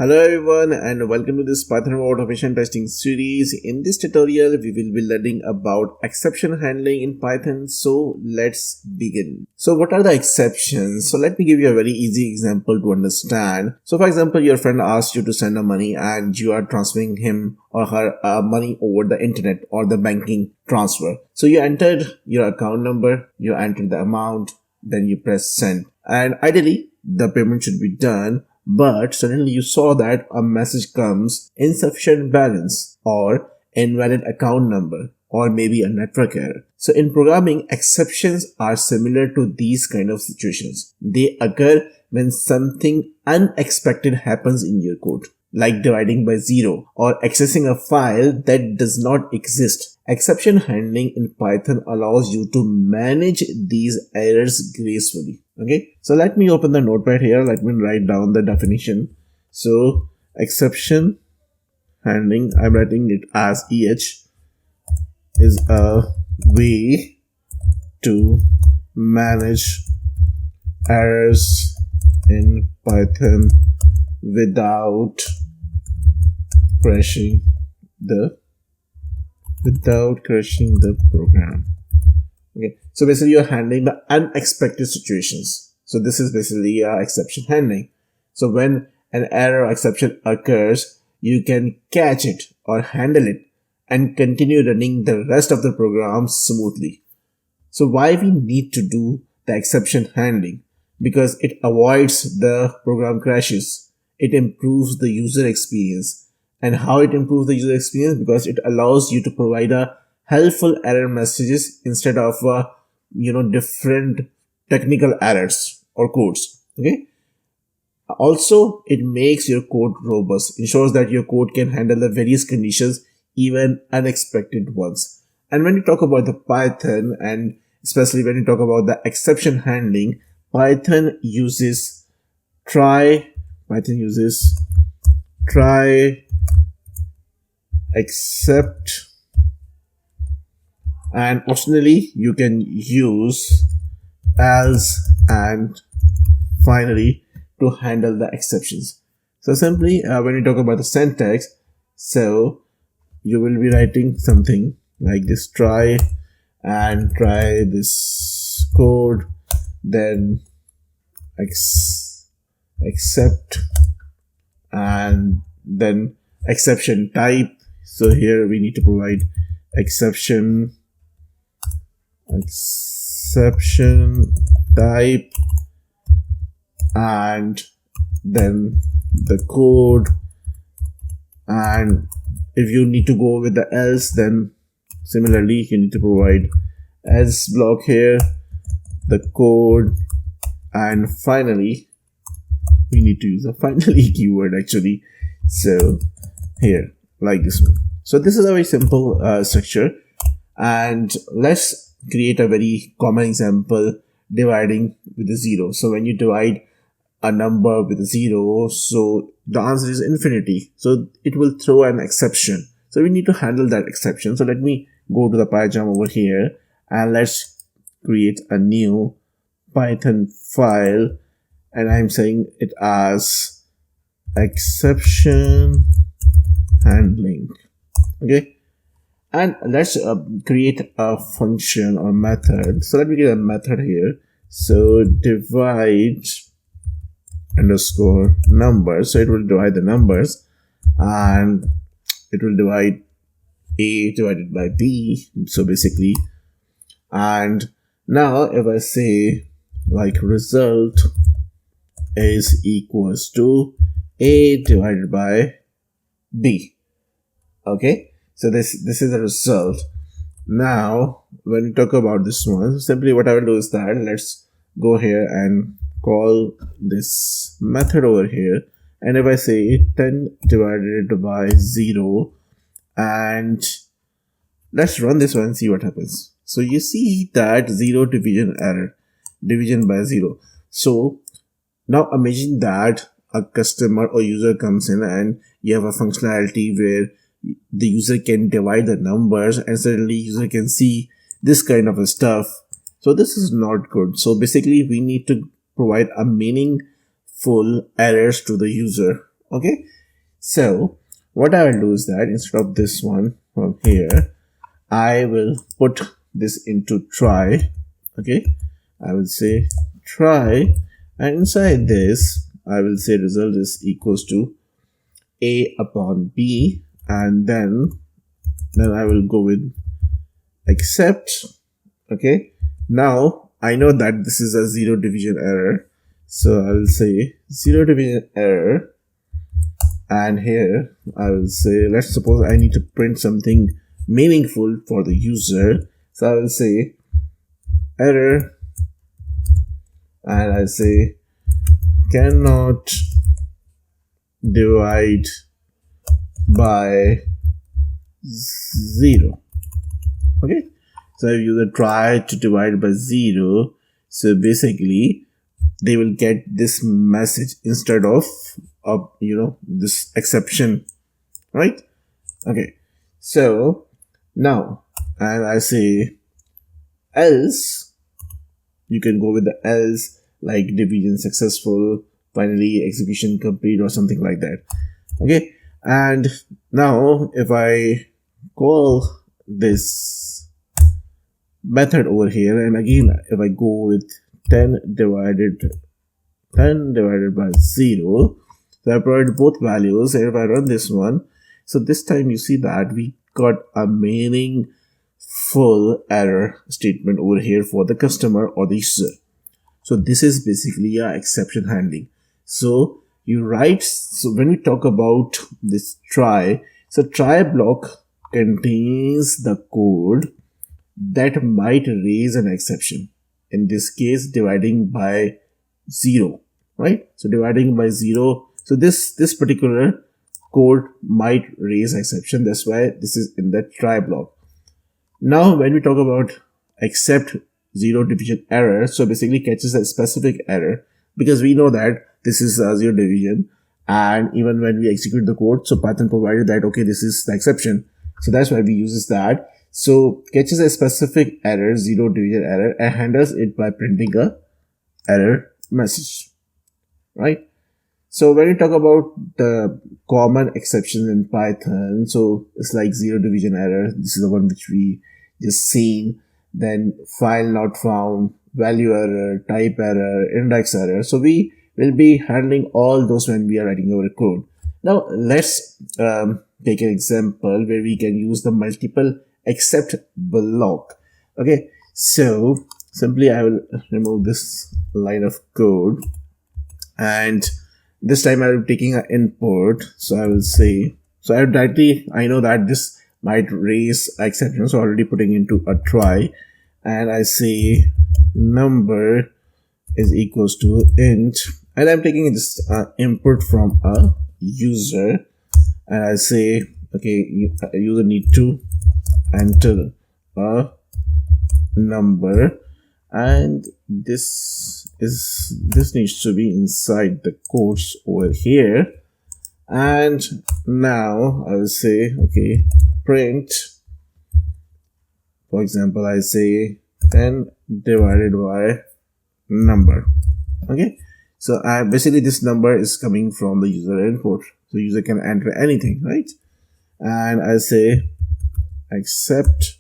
Hello everyone and welcome to this Python automation testing series. In this tutorial, we will be learning about exception handling in Python. So let's begin. So what are the exceptions? So let me give you a very easy example to understand. So for example, your friend asks you to send a money and you are transferring him or her money over the internet or the banking transfer. So you entered your account number, you entered the amount, then you press send. And ideally, the payment should be done. But suddenly you saw that a message comes insufficient balance or invalid account number or maybe a network error. So in programming, exceptions are similar to these kind of situations. They occur when something unexpected happens in your code, like dividing by zero or accessing a file that does not exist. Exception handling in Python allows you to manage these errors gracefully. Okay, so let me open the notepad here. Let me write down the definition. So exception handling, I'm writing it as EH, is a way to manage errors in Python without crashing the program. Okay, so basically you're handling the unexpected situations. So this is basically exception handling. So when an error or exception occurs, you can catch it or handle it and continue running the rest of the program smoothly. So why we need to do the exception handling? Because it avoids the program crashes. It improves the user experience. And how it improves the user experience? Because it allows you to provide a helpful error messages instead of different technical errors or codes. Okay. Also, it makes your code robust, ensures that your code can handle the various conditions, even unexpected ones. And when you talk about the Python, and especially when you talk about the exception handling, Python uses try, except, and optionally you can use else and finally to handle the exceptions. So simply when you talk about the syntax, so you will be writing something like this: try this code, then accept, and then exception type. So here we need to provide exception type, and then the code. And if you need to go with the else, then similarly you need to provide else block here, the code, and finally we need to use a finally keyword actually. So here, like this one. So this is a very simple structure, and let's create a very common example: dividing with a zero. So when you divide a number with a zero, so the answer is infinity, so it will throw an exception. So we need to handle that exception. So let me go to the PyCharm over here and let's create a new Python file, and I'm saying it as exception handling. Okay, and let's create a function or method. So let me get a method here. So divide underscore numbers. So it will divide the numbers, and it will divide a divided by b. So basically, and now if I say like result is equals to a divided by b. Okay, so this is the result. Now when we talk about this one, simply what I will do is that let's go here and call this method over here, and if I say 10 divided by 0, and let's run this one and see what happens. So you see that 0 division error, division by 0. So now imagine that a customer or user comes in and you have a functionality where the user can divide the numbers, and suddenly user can see this kind of a stuff. So this is not good. So basically we need to provide a meaningful errors to the user Okay, so what I will do is that instead of this one from here, I will put this into try. Okay, I will say try, and inside this I will say result is equals to a upon b, and then I will go with except. Okay, now I know that this is a zero division error, so I will say zero division error, and here I will say, let's suppose I need to print something meaningful for the user, so I will say error, and I say cannot divide by 0. Okay, so if user try to divide by 0, so basically they will get this message instead of this exception, right? Okay, so now, and I say else, you can go with the else, like division successful, finally execution complete, or something like that. Okay, and now if I call this method over here, and again if I go with 10 divided by 0, so I provide both values, and if I run this one, so this time you see that we got a meaningful error statement over here for the customer or the user. So this is basically a exception handling. So you write, so when we talk about this try, so try block contains the code that might raise an exception. In this case, dividing by 0, right? So dividing by 0, so this particular code might raise exception. That's why this is in the try block. Now, when we talk about except zero division error, so basically catches a specific error, because we know that this is a zero division, and even when we execute the code, so Python provided that okay, this is the exception, so that's why we uses that. So catches a specific error, zero division error, and handles it by printing a error message, right? So when we talk about the common exceptions in Python, so it's like zero division error. This is the one which we just seen. Then file not found, value error, type error, index error. So we will be handling all those when we are writing our code. Now let's take an example where we can use the multiple except block. Okay, so simply I will remove this line of code, and this time I will be taking an input. So I will say, so I know that this might raise exception, so already putting into a try, and I say number is equals to int, and I'm taking this input from a user, and I say okay, user need to enter a number, and this needs to be inside the quotes over here. And now I will say okay, print, for example, I say 10 divided by number. Okay, so basically this number is coming from the user input, so user can enter anything, right? And I say accept,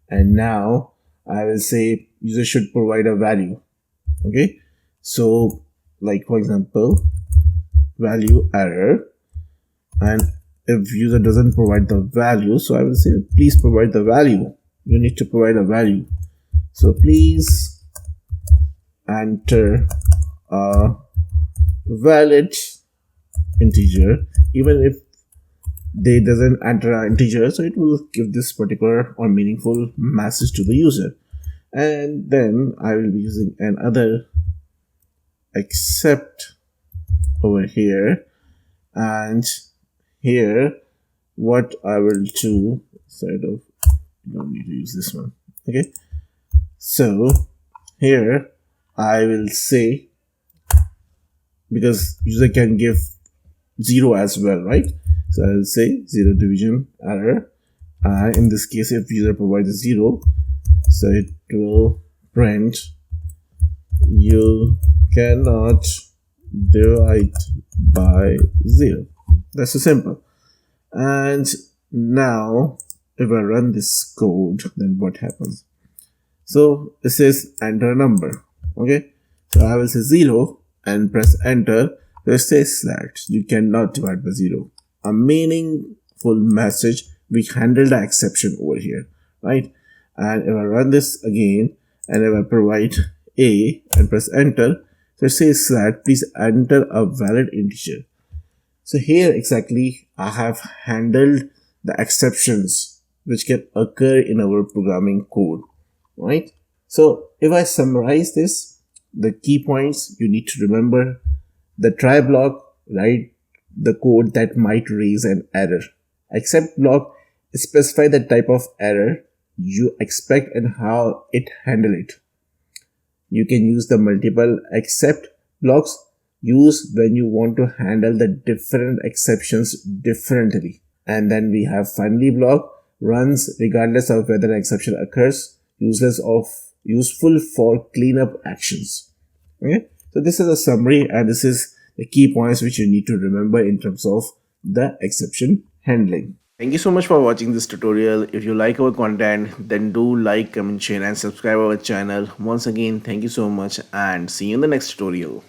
and now I will say user should provide a value. Okay, so like for example, value error, and if user doesn't provide the value, so I will say please provide the value. You need to provide a value, so please enter a valid integer. Even if they doesn't enter an integer, so it will give this particular or meaningful message to the user. And then I will be using another except over here, and here what I will do, instead of, you don't need to use this one. Okay, so here I will say, because user can give 0 as well, right? So I will say zero division error, and in this case if user provides 0, so it will print you cannot divide by 0. That's so simple. And now if I run this code, then what happens? So it says enter a number. Okay, so I will say 0 and press enter. So it says that you cannot divide by 0. A meaningful message. We handle the exception over here, right? And if I run this again and if I provide a and press enter, so it says that please enter a valid integer. So here exactly I have handled the exceptions which can occur in our programming code, right? So if I summarize this, the key points you need to remember: the try block, right? The code that might raise an error. Except block specify the type of error you expect and how it handle it. You can use the multiple except blocks used when you want to handle the different exceptions differently. And then we have finally block runs regardless of whether an exception occurs, useful for cleanup actions. Okay, so this is a summary and this is the key points which you need to remember in terms of the exception handling. Thank you so much for watching this tutorial. If you like our content, then do like, comment, share and subscribe our channel. Once again, thank you so much and see you in the next tutorial.